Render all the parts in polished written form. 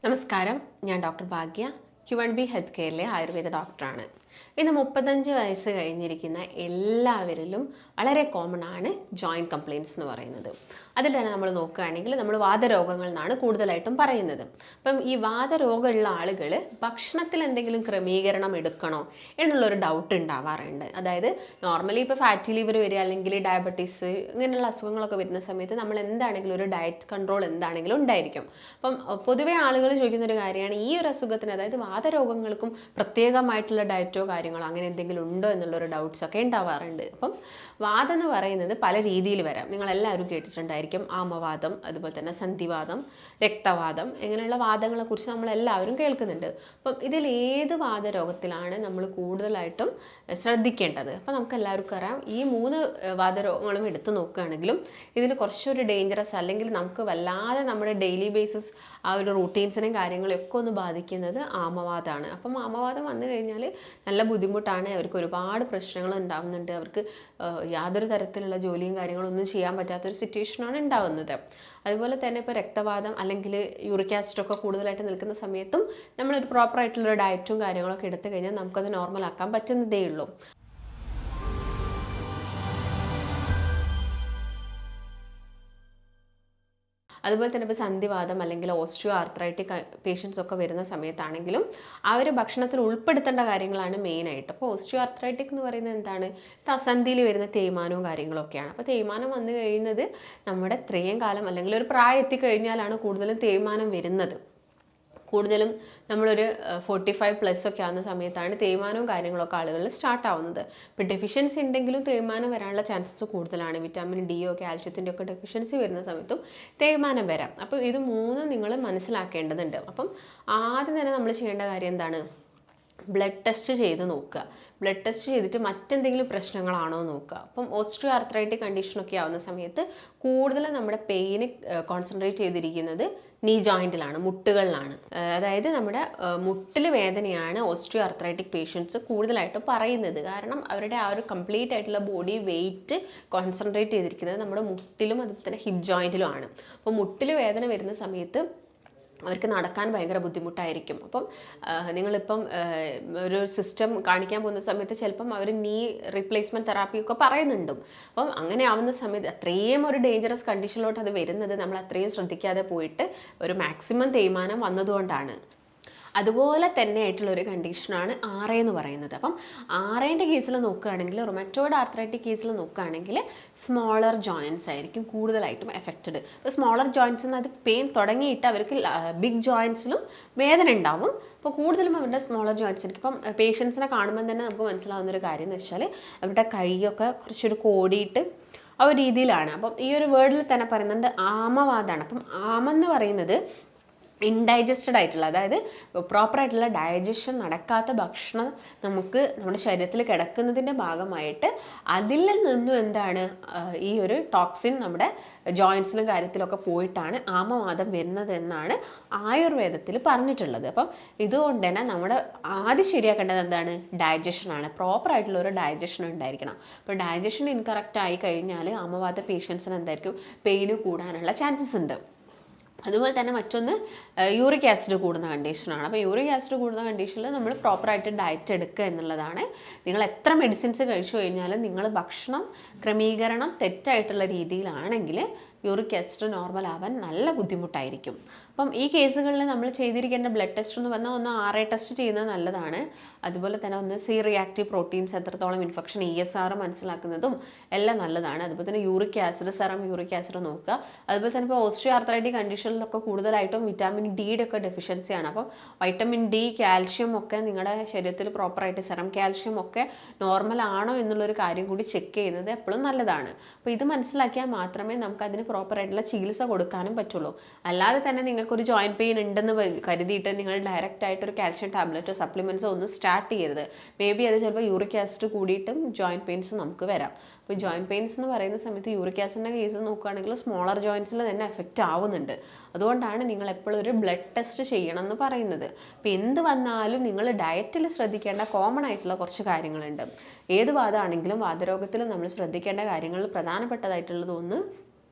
നമസ്കാരം, ഞാൻ ഡോക്ടർ ഭാഗ്യ, Q1B health കെയറിലെ Ayurveda ഡോക്ടറാണ്. ഇന്ന് 35 വയസ്സ് കഴിഞ്ഞിരിക്കുന്ന എല്ലാവരിലും വളരെ കോമൺ ആണ് ജോയിൻറ്റ് കംപ്ലയിൻസ് എന്ന് പറയുന്നത്. അതിൽ തന്നെ നമ്മൾ നോക്കുകയാണെങ്കിൽ നമ്മൾ വാതരോഗങ്ങൾ എന്നാണ് കൂടുതലായിട്ടും പറയുന്നത്. അപ്പം ഈ വാതരോഗമുള്ള ആളുകൾ ഭക്ഷണത്തിൽ എന്തെങ്കിലും ക്രമീകരണം എടുക്കണോ എന്നുള്ളൊരു ഡൗട്ട് ഉണ്ടാവാറുണ്ട്. അതായത് നോർമലി ഇപ്പോൾ ഫാറ്റി ലിവർ വരിക അല്ലെങ്കിൽ ഡയബറ്റീസ് ഇങ്ങനെയുള്ള അസുഖങ്ങളൊക്കെ വരുന്ന സമയത്ത് നമ്മൾ എന്താണെങ്കിലും ഒരു ഡയറ്റ് കൺട്രോൾ എന്താണെങ്കിലും ഉണ്ടായിരിക്കും. അപ്പം പൊതുവെ ആളുകൾ ചോദിക്കുന്ന ഒരു കാര്യമാണ് ഈ ഒരു അസുഖത്തിന്, അതായത് വാതരോഗങ്ങൾക്കും പ്രത്യേകമായിട്ടുള്ള ഡയറ്റോ കാര്യങ്ങളോ അങ്ങനെ എന്തെങ്കിലും ഉണ്ടോ എന്നുള്ളൊരു ഡൗട്ട്സ് ഒക്കെ ഉണ്ടാവാറുണ്ട്. അപ്പം വാദം എന്ന് പറയുന്നത് പല രീതിയിൽ വരാം. നിങ്ങളെല്ലാവരും കേട്ടിട്ടുണ്ടായിരിക്കും ആമവാദം, അതുപോലെ തന്നെ സന്ധിവാദം, രക്തവാദം, ഇങ്ങനെയുള്ള വാദങ്ങളെക്കുറിച്ച് നമ്മളെല്ലാവരും കേൾക്കുന്നുണ്ട്. അപ്പം ഇതിൽ ഏത് വാതരോഗത്തിലാണ് നമ്മൾ കൂടുതലായിട്ടും ശ്രദ്ധിക്കേണ്ടത്? അപ്പം നമുക്ക് എല്ലാവർക്കും അറിയാം, ഈ 3 വാതരോഗങ്ങളും എടുത്തു നോക്കുകയാണെങ്കിലും ഇതിൽ കുറച്ചൊരു ഡേഞ്ചറസ് അല്ലെങ്കിൽ നമുക്ക് വല്ലാതെ നമ്മുടെ ഡെയിലി ബേസിസ് ആ ഒരു റൂട്ടീൻസിനെയും കാര്യങ്ങളെയും ഒക്കെ ഒന്ന് ബാധിക്കുന്നത് ആമവാദമാണ്. അപ്പം ആമവാദം വന്നു കഴിഞ്ഞാൽ നല്ല ബുദ്ധിമുട്ടാണ്, അവർക്ക് ഒരുപാട് പ്രശ്നങ്ങൾ ഉണ്ടാകുന്നുണ്ട്, അവർക്ക് യാതൊരു തരത്തിലുള്ള ജോലിയും കാര്യങ്ങളൊന്നും ചെയ്യാൻ പറ്റാത്തൊരു സിറ്റുവേഷനാണ് ഉണ്ടാകുന്നത്. അതുപോലെ തന്നെ ഇപ്പോൾ രക്തവാദം അല്ലെങ്കിൽ യൂറിക് ആസിഡൊക്കെ കൂടുതലായിട്ട് നിൽക്കുന്ന സമയത്തും നമ്മളൊരു പ്രോപ്പറായിട്ടുള്ളൊരു ഡയറ്റും കാര്യങ്ങളൊക്കെ എടുത്തു കഴിഞ്ഞാൽ നമുക്കത് നോർമലാക്കാൻ പറ്റുന്നതേ ഉള്ളൂ. അതുപോലെ തന്നെ ഇപ്പോൾ സന്ധിവാദം അല്ലെങ്കിൽ ഓസ്റ്റിയോ ആർത്രൈറ്റിക് പേഷ്യൻസ് ഒക്കെ വരുന്ന സമയത്താണെങ്കിലും അവർ ഭക്ഷണത്തിൽ ഉൾപ്പെടുത്തേണ്ട കാര്യങ്ങളാണ് മെയിനായിട്ട്. അപ്പോൾ ഓസ്റ്റിയോ ആർത്രൈറ്റിക് എന്ന് പറയുന്നത് എന്താണ്? സന്ധിയിൽ വരുന്ന തേയ്മാനവും കാര്യങ്ങളൊക്കെയാണ്. അപ്പോൾ തേയ്മാനം വന്നു കഴിയുന്നത് നമ്മുടെ ഇത്രയും കാലം അല്ലെങ്കിൽ ഒരു പ്രായം എത്തിക്കഴിഞ്ഞാലാണ് കൂടുതലും തേയ്മാനം വരുന്നത്. കൂടുതലും നമ്മളൊരു 45+ ഒക്കെ ആവുന്ന സമയത്താണ് തേയ്മാനവും കാര്യങ്ങളൊക്കെ ആളുകളിൽ സ്റ്റാർട്ട് ആവുന്നത്. ഇപ്പോൾ ഡെഫിഷ്യൻസി ഉണ്ടെങ്കിലും തേയ്മാനം വരാനുള്ള ചാൻസസ് കൂടുതലാണ്. വിറ്റാമിൻ ഡിയോ കാൽഷ്യത്തിൻ്റെ ഒക്കെ ഡെഫിഷ്യൻസി വരുന്ന സമയത്തും തേയ്മാനം വരാം. അപ്പോൾ ഇത് 3 നിങ്ങൾ മനസ്സിലാക്കേണ്ടതുണ്ട്. അപ്പം ആദ്യം തന്നെ നമ്മൾ ചെയ്യേണ്ട കാര്യം എന്താണ്? ബ്ലഡ് ടെസ്റ്റ് ചെയ്ത് നോക്കുക. ബ്ലഡ് ടെസ്റ്റ് ചെയ്തിട്ട് മറ്റെന്തെങ്കിലും പ്രശ്നങ്ങളാണോ നോക്കുക. അപ്പം ഓസ്റ്റിയോ ആർത്രൈറ്റിക് കണ്ടീഷനൊക്കെ ആവുന്ന സമയത്ത് കൂടുതലും നമ്മുടെ പെയിന് കോൺസെൻട്രേറ്റ് ചെയ്തിരിക്കുന്നത് നീ ജോയിൻറ്റിലാണ്, മുട്ടുകളിലാണ്. അതായത് നമ്മുടെ മുട്ടിൽ വേദനയാണ് ഓസ്റ്റിയോ ആർത്രൈറ്റിക് പേഷ്യൻസ് കൂടുതലായിട്ട് പറയുന്നത്. കാരണം അവരുടെ ആ ഒരു കംപ്ലീറ്റ് ആയിട്ടുള്ള ബോഡി വെയിറ്റ് കോൺസെൻട്രേറ്റ് ചെയ്തിരിക്കുന്നത് നമ്മുടെ മുട്ടിലും അതുപോലെ തന്നെ ഹിപ്പ് ജോയിൻറ്റിലുമാണ്. അപ്പോൾ മുട്ടിൽ വേദന വരുന്ന സമയത്ത് അവർക്ക് നടക്കാൻ ഭയങ്കര ബുദ്ധിമുട്ടായിരിക്കും. അപ്പം നിങ്ങളിപ്പം ഒരു സിസ്റ്റം കാണിക്കാൻ പോകുന്ന സമയത്ത് ചിലപ്പം അവർ നീ റീപ്ലേസ്മെൻറ്റ് തെറാപ്പിയൊക്കെ പറയുന്നുണ്ട്. അപ്പം അങ്ങനെ ആവുന്ന സമയത്ത് അത്രയും ഒരു ഡേഞ്ചറസ് കണ്ടീഷനിലോട്ട് അത് വരുന്നത് നമ്മൾ അത്രയും ശ്രദ്ധിക്കാതെ പോയിട്ട് ഒരു മാക്സിമം തേയ്മാനം വന്നതുകൊണ്ടാണ്. അതുപോലെ തന്നെ ആയിട്ടുള്ളൊരു കണ്ടീഷനാണ് RA എന്ന് പറയുന്നത്. അപ്പം RAൻ്റെ കേസിൽ നോക്കുകയാണെങ്കിൽ, റൊമാറ്റോയിഡ് ആർത്രൈറ്റിക് കേസിൽ നോക്കുകയാണെങ്കിൽ സ്മോളർ ജോയിൻറ്റ്സ് ആയിരിക്കും കൂടുതലായിട്ടും എഫക്റ്റഡ്. അപ്പോൾ സ്മോളർ ജോയിൻറ്റ്സ് എന്ന് അത് പെയിൻ തുടങ്ങിയിട്ട് അവർക്ക് ബിഗ് ജോയിൻറ്റ്സിലും വേദന ഉണ്ടാവും. അപ്പോൾ കൂടുതലും അവരുടെ സ്മോളർ ജോയിൻറ്റ്സ് ആയിരിക്കും. ഇപ്പം പേഷ്യൻസിനെ കാണുമ്പോൾ തന്നെ നമുക്ക് മനസ്സിലാവുന്നൊരു കാര്യം എന്ന് വെച്ചാൽ അവരുടെ കൈയൊക്കെ കുറച്ചൊരു കോടിയിട്ട് ആ ഒരു രീതിയിലാണ്. അപ്പം ഈ ഒരു വേർഡിൽ തന്നെ പറയുന്നുണ്ട് ആമവാദമാണ്. അപ്പം ആമെന്ന് പറയുന്നത് ഇൻഡൈജസ്റ്റഡ് ആയിട്ടുള്ള, അതായത് പ്രോപ്പറായിട്ടുള്ള ഡൈജഷൻ നടക്കാത്ത ഭക്ഷണം നമുക്ക് നമ്മുടെ ശരീരത്തിൽ കിടക്കുന്നതിൻ്റെ ഭാഗമായിട്ട് അതിൽ നിന്നും എന്താണ് ഈ ഒരു ടോക്സിൻ നമ്മുടെ ജോയിൻസിലും കാര്യത്തിലൊക്കെ പോയിട്ടാണ് ആമവാദം വരുന്നത് എന്നാണ് ആയുർവേദത്തിൽ പറഞ്ഞിട്ടുള്ളത്. അപ്പം ഇതുകൊണ്ട് തന്നെ നമ്മുടെ ആദ്യം ശരിയാക്കേണ്ടത് എന്താണ്? ഡൈജഷനാണ്. പ്രോപ്പറായിട്ടുള്ള ഒരു ഡൈജഷൻ ഉണ്ടായിരിക്കണം. അപ്പോൾ ഡൈജഷൻ ഇൻകറക്റ്റ് ആയി കഴിഞ്ഞാൽ ആമവാദ പേഷ്യൻസിന് എന്തായിരിക്കും? പെയിന് കൂടാനുള്ള ചാൻസസ് ഉണ്ട്. അതുപോലെ തന്നെ മറ്റൊന്ന് യൂറിക് ആസിഡ് കൂടുന്ന കണ്ടീഷനാണ്. അപ്പോൾ യൂറിക് ആസിഡ് കൂടുന്ന കണ്ടീഷനിൽ നമ്മൾ പ്രോപ്പറായിട്ട് ഡയറ്റ് എടുക്കുക എന്നുള്ളതാണ്. നിങ്ങൾ എത്ര മെഡിസിൻസ് കഴിച്ചു കഴിഞ്ഞാലും നിങ്ങൾ ഭക്ഷണം ക്രമീകരണം തെറ്റായിട്ടുള്ള രീതിയിലാണെങ്കിൽ യൂറിക് ആസിഡ് നോർമൽ ആവാൻ നല്ല ബുദ്ധിമുട്ടായിരിക്കും. അപ്പം ഈ കേസുകളിൽ നമ്മൾ ചെയ്തിരിക്കേണ്ട ബ്ലഡ് ടെസ്റ്റ് എന്ന് പറഞ്ഞാൽ ഒന്ന് RA ടെസ്റ്റ് ചെയ്യുന്നത് നല്ലതാണ്. അതുപോലെ തന്നെ ഒന്ന് C റിയാക്റ്റീവ് പ്രോട്ടീൻസ് എത്രത്തോളം ഇൻഫെക്ഷൻ ESR മനസ്സിലാക്കുന്നതും എല്ലാം നല്ലതാണ്. അതുപോലെ തന്നെ uric acid, serum uric acid നോക്കുക. അതുപോലെ തന്നെ ഇപ്പോൾ ഓസ്റ്റിയോ ആർത്രൈറ്റിക് കണ്ടീഷനിലൊക്കെ കൂടുതലായിട്ടും വിറ്റാമിൻ ഡിയുടെ ഒക്കെ ഡെഫിഷ്യൻസിയാണ്. അപ്പോൾ വൈറ്റമിൻ ഡി, കാൽഷ്യം ഒക്കെ നിങ്ങളുടെ ശരീരത്തിൽ പ്രോപ്പറായിട്ട്, സെറം കാൽഷ്യം ഒക്കെ നോർമൽ ആണോ എന്നുള്ളൊരു കാര്യം കൂടി ചെക്ക് ചെയ്യുന്നത് എപ്പോഴും നല്ലതാണ്. അപ്പോൾ ഇത് മനസ്സിലാക്കിയാൽ മാത്രമേ നമുക്കതിന് പ്രോപ്പറായിട്ടുള്ള ചികിത്സ കൊടുക്കാനും പറ്റുള്ളൂ. അല്ലാതെ തന്നെ നിങ്ങൾക്കൊരു ജോയിൻറ്റ് പെയിൻ ഉണ്ടെന്ന് കരുതിയിട്ട് നിങ്ങൾ ഡയറക്റ്റ് ആയിട്ടൊരു കാൽഷ്യം ടാബ്ലറ്റോ സപ്ലിമെൻറ്റ്സോ ഒന്നും സ്റ്റാർട്ട് ചെയ്യരുത്. മേ ബി അത് ചിലപ്പോൾ യൂറിക് ആസിഡ് കൂടിയിട്ടും ജോയിൻറ്റ് പെയിൻസ് നമുക്ക് വരാം. അപ്പോൾ ജോയിൻറ്റ് പെയിൻസ് എന്ന് പറയുന്ന സമയത്ത് യൂറിക് ആസിഡിൻ്റെ കേസ് നോക്കുകയാണെങ്കിൽ സ്മോളർ ജോയിൻറ്റ്സിൽ തന്നെ എഫക്റ്റ് ആവുന്നുണ്ട്. അതുകൊണ്ടാണ് നിങ്ങൾ എപ്പോഴും ഒരു ബ്ലഡ് ടെസ്റ്റ് ചെയ്യണം എന്ന് പറയുന്നത്. അപ്പോൾ എന്ത് വന്നാലും നിങ്ങൾ ഡയറ്റിൽ ശ്രദ്ധിക്കേണ്ട കോമൺ ആയിട്ടുള്ള കുറച്ച് കാര്യങ്ങളുണ്ട്. ഏത് വാദമാണെങ്കിലും വാതരോഗത്തിലും നമ്മൾ ശ്രദ്ധിക്കേണ്ട കാര്യങ്ങളിൽ പ്രധാനപ്പെട്ടതായിട്ടുള്ളത് ഒന്ന്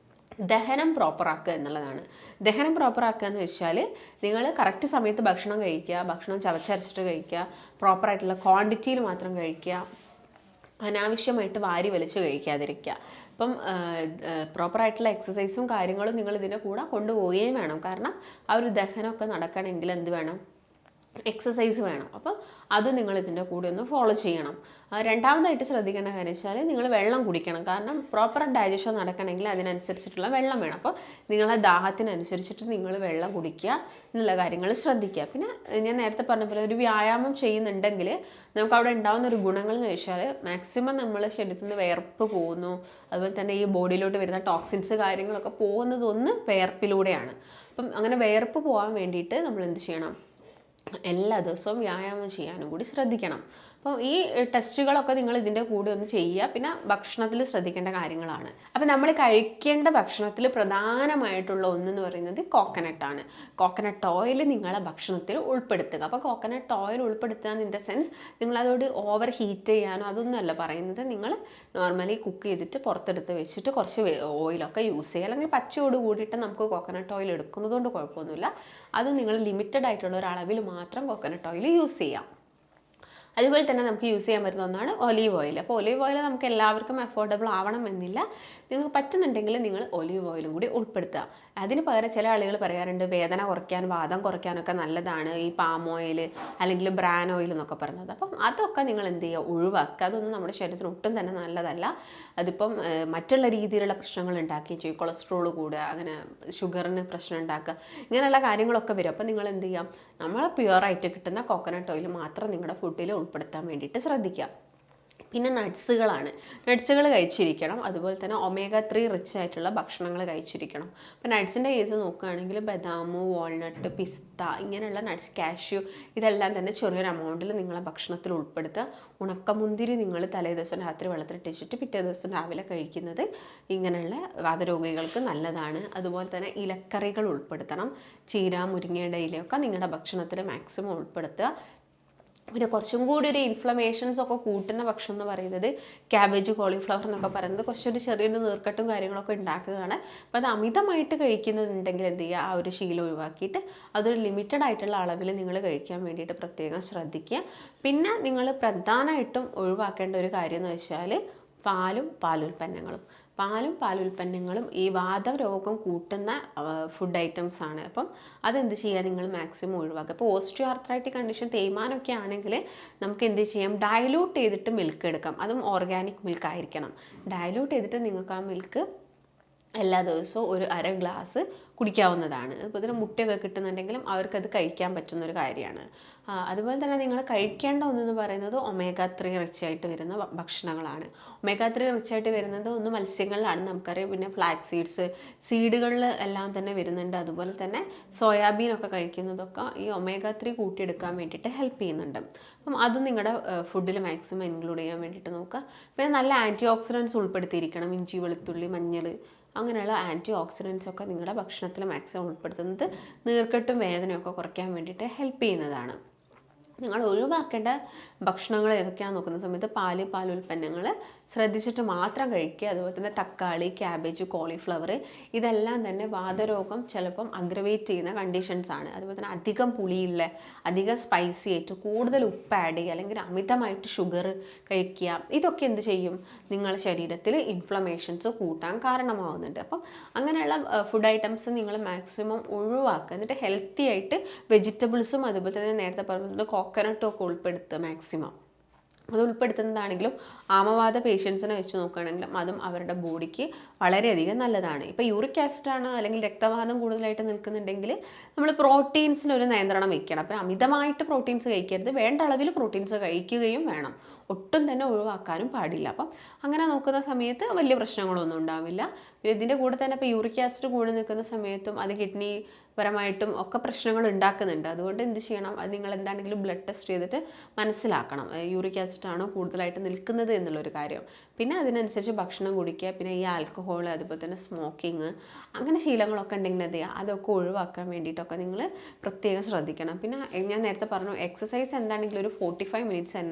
ദഹനം പ്രോപ്പറാക്കുക എന്നുള്ളതാണ്. ദഹനം പ്രോപ്പറാക്കുക എന്ന് വെച്ചാൽ നിങ്ങൾ കറക്റ്റ് സമയത്ത് ഭക്ഷണം കഴിക്കുക, ഭക്ഷണം ചവച്ചരച്ചിട്ട് കഴിക്കുക, പ്രോപ്പറായിട്ടുള്ള ക്വാണ്ടിറ്റിയിൽ മാത്രം കഴിക്കുക, അനാവശ്യമായിട്ട് വാരി വലിച്ച് കഴിക്കാതിരിക്കുക. ഇപ്പം പ്രോപ്പറായിട്ടുള്ള എക്സസൈസും കാര്യങ്ങളും നിങ്ങൾ ഇതിൻ്റെ കൂടെ കൊണ്ടുപോവുകയും വേണം. കാരണം ആ ഒരു ദഹനമൊക്കെ നടക്കണമെങ്കിൽ എന്ത് വേണം? എക്സസൈസ് വേണം. അപ്പോൾ അത് നിങ്ങൾ ഇതിൻ്റെ കൂടെ ഒന്ന് ഫോളോ ചെയ്യണം. രണ്ടാമതായിട്ട് ശ്രദ്ധിക്കേണ്ട കാര്യം വെച്ചാൽ നിങ്ങൾ വെള്ളം കുടിക്കണം. കാരണം പ്രോപ്പർ ഡൈജഷൻ നടക്കണമെങ്കിൽ അതിനനുസരിച്ചിട്ടുള്ള വെള്ളം വേണം. അപ്പോൾ നിങ്ങളെ ദാഹത്തിനനുസരിച്ചിട്ട് നിങ്ങൾ വെള്ളം കുടിക്കുക എന്നുള്ള കാര്യങ്ങൾ ശ്രദ്ധിക്കുക. പിന്നെ ഞാൻ നേരത്തെ പറഞ്ഞ പോലെ ഒരു വ്യായാമം ചെയ്യുന്നുണ്ടെങ്കിൽ നമുക്ക് അവിടെ ഉണ്ടാകുന്ന ഒരു ഗുണങ്ങൾ എന്ന് വെച്ചാൽ മാക്സിമം നമ്മളെ ശരീരത്തിൽ നിന്ന് വിയർപ്പ് പോകുന്നു. അതുപോലെ തന്നെ ഈ ബോഡിയിലോട്ട് വരുന്ന ടോക്സിൻസ് കാര്യങ്ങളൊക്കെ പോകുന്നതൊന്ന് വിയർപ്പിലൂടെയാണ്. അപ്പം അങ്ങനെ വിയർപ്പ് പോകാൻ വേണ്ടിയിട്ട് നമ്മൾ എന്ത് ചെയ്യണം? എല്ലാ ദിവസവും വ്യായാമം ചെയ്യാനും കൂടി ശ്രദ്ധിക്കണം. അപ്പോൾ ഈ ടെസ്റ്റുകളൊക്കെ നിങ്ങൾ ഇതിൻ്റെ കൂടെ ഒന്ന് ചെയ്യുക. പിന്നെ ഭക്ഷണത്തിൽ ശ്രദ്ധിക്കേണ്ട കാര്യങ്ങളാണ്. അപ്പോൾ നമ്മൾ കഴിക്കേണ്ട ഭക്ഷണത്തിൽ പ്രധാനമായിട്ടുള്ള ഒന്നെന്ന് പറയുന്നത് കോക്കനട്ടാണ്. കോക്കനട്ട് ഓയിൽ നിങ്ങളെ ഭക്ഷണത്തിൽ ഉൾപ്പെടുത്തുക. അപ്പോൾ കോക്കനട്ട് ഓയിൽ ഉൾപ്പെടുത്തുക ഇൻ ദ സെൻസ് നിങ്ങളതോട് ഓവർ ഹീറ്റ് ചെയ്യാനോ അതൊന്നുമല്ല പറയുന്നത്. നിങ്ങൾ നോർമലി കുക്ക് ചെയ്തിട്ട് പുറത്തെടുത്ത് വെച്ചിട്ട് കുറച്ച് ഓയിലൊക്കെ യൂസ് ചെയ്യുക. അല്ലെങ്കിൽ പച്ചയോട് കൂടിയിട്ട് നമുക്ക് കോക്കനട്ട് ഓയിൽ എടുക്കുന്നത് കൊണ്ട് കുഴപ്പമൊന്നുമില്ല. അത് നിങ്ങൾ ലിമിറ്റഡ് ആയിട്ടുള്ള ഒരു അളവിൽ മാത്രം കോക്കനട്ട് ഓയിൽ യൂസ് ചെയ്യാം. അതുപോലെ തന്നെ നമുക്ക് യൂസ് ചെയ്യാൻ പറ്റുന്ന ഒന്നാണ് ഒലീവ് ഓയിൽ. അപ്പോൾ ഒലീവ് ഓയിൽ നമുക്ക് എല്ലാവർക്കും അഫോർഡബിൾ ആവണമെന്നില്ല. നിങ്ങൾക്ക് പറ്റുന്നുണ്ടെങ്കിൽ നിങ്ങൾ ഒലീവ് ഓയിലും കൂടി ഉൾപ്പെടുത്തുക. അതിന് പകരം ചില ആളുകൾ പറയാറുണ്ട് വേദന കുറയ്ക്കാൻ, വാദം കുറയ്ക്കാനൊക്കെ നല്ലതാണ് ഈ പാം ഓയിൽ അല്ലെങ്കിൽ ബ്രാൻ ഓയിൽ എന്നൊക്കെ പറയുന്നത്. അപ്പം അതൊക്കെ നിങ്ങൾ എന്ത് ചെയ്യുക? ഒഴിവാക്കുക. അതൊന്നും നമ്മുടെ ശരീരത്തിന് ഒട്ടും തന്നെ നല്ലതല്ല. അതിപ്പം മറ്റുള്ള രീതിയിലുള്ള പ്രശ്നങ്ങൾ ഉണ്ടാക്കുകയും ചെയ്യും. കൊളസ്ട്രോൾ കൂടുക, അങ്ങനെ ഷുഗറിന് പ്രശ്നം ഉണ്ടാക്കുക, ഇങ്ങനെയുള്ള കാര്യങ്ങളൊക്കെ വരും. അപ്പം നിങ്ങൾ എന്ത് ചെയ്യാം? നമ്മൾ പ്യുവറായിട്ട് കിട്ടുന്ന കോക്കനട്ട് ഓയിൽ മാത്രം നിങ്ങളുടെ ഫുഡിൽ ഉൾപ്പെടുത്താൻ വേണ്ടിയിട്ട് ശ്രദ്ധിക്കുക. പിന്നെ നട്ട്സുകളാണ്. നട്ട്സുകൾ കഴിച്ചിരിക്കണം. അതുപോലെ തന്നെ ഒമേഗ 3 റിച്ച് ആയിട്ടുള്ള ഭക്ഷണങ്ങൾ കഴിച്ചിരിക്കണം. അപ്പോൾ നട്ട്സിൻ്റെ കേസ് നോക്കുകയാണെങ്കിൽ ബദാം, വാൾനട്ട്, പിസ്ത ഇങ്ങനെയുള്ള നട്ട്സ്, കാഷ്യൂ ഇതെല്ലാം തന്നെ ചെറിയൊരു എമൗണ്ടിൽ നിങ്ങളെ ഭക്ഷണത്തിൽ ഉൾപ്പെടുത്തുക. ഉണക്കമുന്തിരി നിങ്ങൾ തലേ ദിവസം രാത്രി വെള്ളത്തിലിട്ടിച്ചിട്ട് പിറ്റേ ദിവസം രാവിലെ കഴിക്കുന്നത് ഇങ്ങനെയുള്ള വാതരോഗികൾക്ക് നല്ലതാണ്. അതുപോലെ തന്നെ ഇലക്കറികൾ ഉൾപ്പെടുത്തണം. ചീര, മുരിങ്ങയുടെ ഇലയൊക്കെ നിങ്ങളുടെ ഭക്ഷണത്തിൽ മാക്സിമം ഉൾപ്പെടുത്തുക. പിന്നെ കുറച്ചും കൂടി ഒരു ഇൻഫ്ലമേഷൻസ് ഒക്കെ കൂട്ടുന്ന ഭക്ഷണം എന്ന് പറയുന്നത് ക്യാബേജ്, കോളിഫ്ലവർ എന്നൊക്കെ പറയുന്നത് കുറച്ചൊരു ചെറിയൊരു നീർക്കെട്ടും കാര്യങ്ങളൊക്കെ ഉണ്ടാക്കുന്നതാണ്. അപ്പോൾ അത് അമിതമായിട്ട് കഴിക്കുന്നുണ്ടെങ്കിൽ എന്ത് ചെയ്യുക? ആ ഒരു ശീലം ഒഴിവാക്കിയിട്ട് അതൊരു ലിമിറ്റഡ് ആയിട്ടുള്ള അളവിൽ നിങ്ങൾ കഴിക്കാൻ വേണ്ടിയിട്ട് പ്രത്യേകം ശ്രദ്ധിക്കുക. പിന്നെ നിങ്ങൾ പ്രധാനമായിട്ടും ഒഴിവാക്കേണ്ട ഒരു കാര്യം എന്ന് വെച്ചാൽ പാലും പാലുൽപ്പന്നങ്ങളും ഈ വാതരോഗം കൂട്ടുന്ന ഫുഡ് ഐറ്റംസ് ആണ്. അപ്പം അതെന്ത് ചെയ്യുക? നിങ്ങൾ മാക്സിമം ഒഴിവാക്കുക. ഇപ്പോൾ ഓസ്റ്റിയോ ആർത്രൈറ്റിക് കണ്ടീഷൻ, തേയ്മാനമൊക്കെ ആണെങ്കിൽ നമുക്ക് എന്ത് ചെയ്യാം? ഡയലൂട്ട് ചെയ്തിട്ട് മിൽക്ക് എടുക്കാം. അതും ഓർഗാനിക് മിൽക്ക് ആയിരിക്കണം. ഡയലൂട്ട് ചെയ്തിട്ട് നിങ്ങൾക്ക് ആ മിൽക്ക് എല്ലാ ദിവസവും ഒരു അര ഗ്ലാസ് കുടിക്കാവുന്നതാണ്. അതുപോലെ തന്നെ മുട്ടയൊക്കെ കിട്ടുന്നുണ്ടെങ്കിലും അവർക്കത് കഴിക്കാൻ പറ്റുന്നൊരു കാര്യമാണ്. അതുപോലെ തന്നെ നിങ്ങൾ കഴിക്കേണ്ട ഒന്നെന്ന് പറയുന്നത് ഒമേഗ 3 റിച്ച് ആയിട്ട് വരുന്ന ഭക്ഷണങ്ങളാണ്. ഒമേഗ 3 റിച്ച് ആയിട്ട് വരുന്നത് ഒന്ന് മത്സ്യങ്ങളിലാണ്, നമുക്കറിയാം. പിന്നെ ഫ്ലാക്സ് സീഡുകളിൽ എല്ലാം തന്നെ വരുന്നുണ്ട്. അതുപോലെ തന്നെ സോയാബീനൊക്കെ കഴിക്കുന്നതൊക്കെ ഈ ഒമേഗ 3 കൂട്ടിയെടുക്കാൻ വേണ്ടിയിട്ട് ഹെൽപ്പ് ചെയ്യുന്നുണ്ട്. അപ്പം അതും നിങ്ങളുടെ ഫുഡിൽ മാക്സിമം ഇൻക്ലൂഡ് ചെയ്യാൻ വേണ്ടിയിട്ട് നോക്കുക. പിന്നെ നല്ല ആൻറ്റി ഓക്സിഡൻസ് ഉൾപ്പെടുത്തിയിരിക്കണം. ഇഞ്ചി, വെളുത്തുള്ളി, മഞ്ഞൾ അങ്ങനെയുള്ള ആൻറ്റി ഓക്സിഡൻസ് ഒക്കെ നിങ്ങളുടെ ഭക്ഷണത്തിൽ മാക്സിമം ഉൾപ്പെടുത്തുന്നത് നീർക്കെട്ടും വേദനയൊക്കെ കുറയ്ക്കാൻ വേണ്ടിയിട്ട് ഹെൽപ്പ് ചെയ്യുന്നതാണ്. നിങ്ങൾ ഒഴിവാക്കേണ്ട ഭക്ഷണങ്ങൾ ഏതൊക്കെയാണെന്ന് നോക്കുന്ന സമയത്ത് പാലുൽപ്പന്നങ്ങൾ ശ്രദ്ധിച്ചിട്ട് മാത്രം കഴിക്കുക. അതുപോലെ തന്നെ തക്കാളി, ക്യാബേജ്, കോളിഫ്ലവർ ഇതെല്ലാം തന്നെ വാതരോഗം ചിലപ്പം അഗ്രവേറ്റ് ചെയ്യുന്ന കണ്ടീഷൻസ് ആണ്. അതുപോലെ തന്നെ അധികം പുളിയുള്ള, അധികം സ്പൈസി ആയിട്ട് കൂടുതൽ ഉപ്പ് ആഡ് ചെയ്യുക, അല്ലെങ്കിൽ അമിതമായിട്ട് ഷുഗർ കഴിക്കുക, ഇതൊക്കെ എന്ത് ചെയ്യും? നിങ്ങളുടെ ശരീരത്തിൽ ഇൻഫ്ലമേഷൻസ് കൂട്ടാൻ കാരണമാവുന്നുണ്ട്. അപ്പം അങ്ങനെയുള്ള ഫുഡ് ഐറ്റംസ് നിങ്ങൾ മാക്സിമം ഒഴിവാക്കുക. എന്നിട്ട് ഹെൽത്തി ആയിട്ട് വെജിറ്റബിൾസും അതുപോലെ തന്നെ നേരത്തെ പറഞ്ഞിട്ടുണ്ട് കോക്കനട്ടും ഒക്കെ ഉൾപ്പെടുത്തുക മാക്സിമം. അത് ഉൾപ്പെടുത്തുന്നതാണെങ്കിലും ആമവാദ പേഷ്യൻസിനെ വെച്ച് നോക്കുകയാണെങ്കിലും അതും അവരുടെ ബോഡിക്ക് വളരെയധികം നല്ലതാണ്. ഇപ്പോൾ യൂറിക് ആസിഡാണ് അല്ലെങ്കിൽ രക്തവാദം കൂടുതലായിട്ട് നിൽക്കുന്നുണ്ടെങ്കിൽ നമ്മൾ പ്രോട്ടീൻസിനൊരു നിയന്ത്രണം വയ്ക്കണം. അപ്പം അമിതമായിട്ട് പ്രോട്ടീൻസ് കഴിക്കരുത്, വേണ്ട അളവിൽ പ്രോട്ടീൻസ് കഴിക്കുകയും വേണം. ഒട്ടും തന്നെ ഒഴിവാക്കാനും പാടില്ല. അപ്പം അങ്ങനെ നോക്കുന്ന സമയത്ത് വലിയ പ്രശ്നങ്ങളൊന്നും ഉണ്ടാവില്ല. പിന്നെ ഇതിൻ്റെ കൂടെ തന്നെ ഇപ്പോൾ യൂറിക് ആസിഡ് കൂടി നിൽക്കുന്ന സമയത്തും അത് കിഡ്നി പരമായിട്ടും ഒക്കെ പ്രശ്നങ്ങൾ ഉണ്ടാക്കുന്നുണ്ട്. അതുകൊണ്ട് എന്ത് ചെയ്യണം, അത് നിങ്ങൾ എന്താണെങ്കിലും ബ്ലഡ് ടെസ്റ്റ് ചെയ്തിട്ട് മനസ്സിലാക്കണം യൂറിക് ആസിഡ് ആണോ കൂടുതലായിട്ട് നിൽക്കുന്നത് എന്നുള്ളൊരു കാര്യം. പിന്നെ അതിനനുസരിച്ച് ഭക്ഷണം കുടിക്കുക. പിന്നെ ഈ ആൽക്കഹോൾ, അതുപോലെ തന്നെ സ്മോക്കിങ്, അങ്ങനെ ശീലങ്ങളൊക്കെ ഉണ്ടെങ്കിൽ എന്ത് ചെയ്യുക, അതൊക്കെ ഒഴിവാക്കാൻ വേണ്ടിയിട്ടൊക്കെ നിങ്ങൾ പ്രത്യേകം ശ്രദ്ധിക്കണം. പിന്നെ ഞാൻ നേരത്തെ പറഞ്ഞു, എക്സസൈസ് എന്താണെങ്കിലും ഒരു 45 മിനിറ്റ്സ്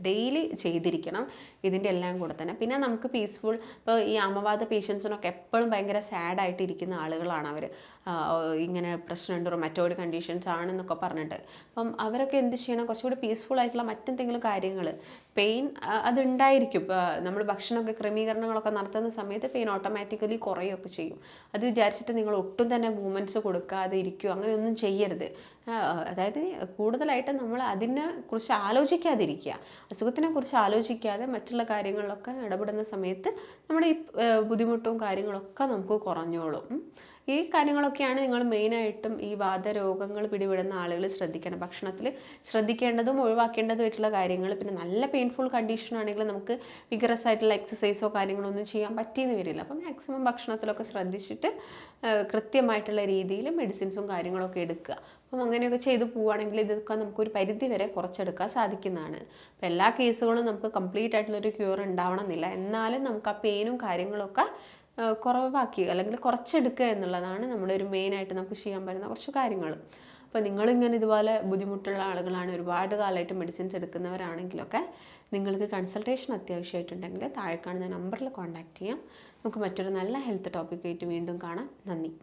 ഡെയിലി ചെയ്തിരിക്കണം ഇതിൻ്റെ എല്ലാം കൂടെ തന്നെ. പിന്നെ നമുക്ക് പീസ്ഫുൾ, ഇപ്പോൾ ഈ അമവാദ പേഷ്യൻസിനൊക്കെ എപ്പോഴും ഭയങ്കര സാഡായിട്ട് ഇരിക്കുന്ന ആളുകളാണ് അവർ, ഇങ്ങനെ പ്രശ്നമുണ്ട്, റൊമാറ്റോയിഡ് കണ്ടീഷൻസ് ആണെന്നൊക്കെ പറഞ്ഞിട്ട്. അപ്പം അവരൊക്കെ എന്ത് ചെയ്യണം, കുറച്ചുകൂടി പീസ്ഫുൾ ആയിട്ടുള്ള മറ്റെന്തെങ്കിലും കാര്യങ്ങൾ, പെയിൻ അതുണ്ടായിരിക്കും. ഇപ്പോൾ നമ്മൾ ഭക്ഷണമൊക്കെ ക്രമീകരണങ്ങളൊക്കെ നടത്തുന്ന സമയത്ത് പെയിൻ ഓട്ടോമാറ്റിക്കലി കുറയുകയൊക്കെ ചെയ്യും. അത് വിചാരിച്ചിട്ട് നിങ്ങൾ ഒട്ടും തന്നെ മൂവ്മെൻറ്റ്സ് കൊടുക്കാതെ ഇരിക്കുക, അങ്ങനെയൊന്നും ചെയ്യരുത്. അതായത് കൂടുതലായിട്ട് നമ്മൾ അതിനെ കുറിച്ച് ആലോചിക്കാതിരിക്കുക, അസുഖത്തിനെ കുറിച്ച് ആലോചിക്കാതെ മറ്റുള്ള കാര്യങ്ങളിലൊക്കെ ഇടപെടുന്ന സമയത്ത് നമ്മുടെ ഈ ബുദ്ധിമുട്ടും കാര്യങ്ങളൊക്കെ നമുക്ക് കുറഞ്ഞോളും. ഈ കാര്യങ്ങളൊക്കെയാണ് നിങ്ങൾ മെയിനായിട്ടും ഈ വാതരോഗങ്ങൾ പിടിപെടുന്ന ആളുകൾ ശ്രദ്ധിക്കണം. ഭക്ഷണത്തിൽ ശ്രദ്ധിക്കേണ്ടതും ഒഴിവാക്കേണ്ടതുമായിട്ടുള്ള കാര്യങ്ങൾ. പിന്നെ നല്ല പെയിൻഫുൾ കണ്ടീഷൻ ആണെങ്കിൽ നമുക്ക് വിഗറസ് ആയിട്ടുള്ള എക്സസൈസോ കാര്യങ്ങളോ ഒന്നും ചെയ്യാൻ പറ്റിയെന്ന് വരില്ല. അപ്പം മാക്സിമം ഭക്ഷണത്തിലൊക്കെ ശ്രദ്ധിച്ചിട്ട് കൃത്യമായിട്ടുള്ള രീതിയിൽ മെഡിസിൻസും കാര്യങ്ങളൊക്കെ എടുക്കുക. അപ്പം അങ്ങനെയൊക്കെ ചെയ്ത് പോവുകയാണെങ്കിൽ ഇതൊക്കെ നമുക്കൊരു പരിധി വരെ കുറച്ചെടുക്കാൻ സാധിക്കുന്നതാണ്. അപ്പോൾ എല്ലാ കേസുകളും നമുക്ക് കംപ്ലീറ്റ് ആയിട്ടുള്ളൊരു ക്യൂർ ഉണ്ടാവണം എന്നില്ല, എന്നാലും നമുക്ക് ആ പെയിനും കാര്യങ്ങളൊക്കെ കുറവാക്കി അല്ലെങ്കിൽ കുറച്ചെടുക്കുക എന്നുള്ളതാണ് നമ്മുടെ ഒരു മെയിനായിട്ട് നമുക്ക് ചെയ്യാൻ പറ്റുന്ന കുറച്ച് കാര്യങ്ങൾ. അപ്പോൾ നിങ്ങളിങ്ങനെ ഇതുപോലെ ബുദ്ധിമുട്ടുള്ള ആളുകളാണ്, ഒരുപാട് കാലമായിട്ട് മെഡിസിൻസ് എടുക്കുന്നവരാണെങ്കിലൊക്കെ നിങ്ങൾക്ക് കൺസൾട്ടേഷൻ അത്യാവശ്യമായിട്ടുണ്ടെങ്കിൽ താഴെ കാണുന്ന നമ്പറിൽ കോൺടാക്റ്റ് ചെയ്യാം. നമുക്ക് മറ്റൊരു നല്ല ഹെൽത്ത് ടോപ്പിക്കായിട്ട് വീണ്ടും കാണാം. നന്ദി.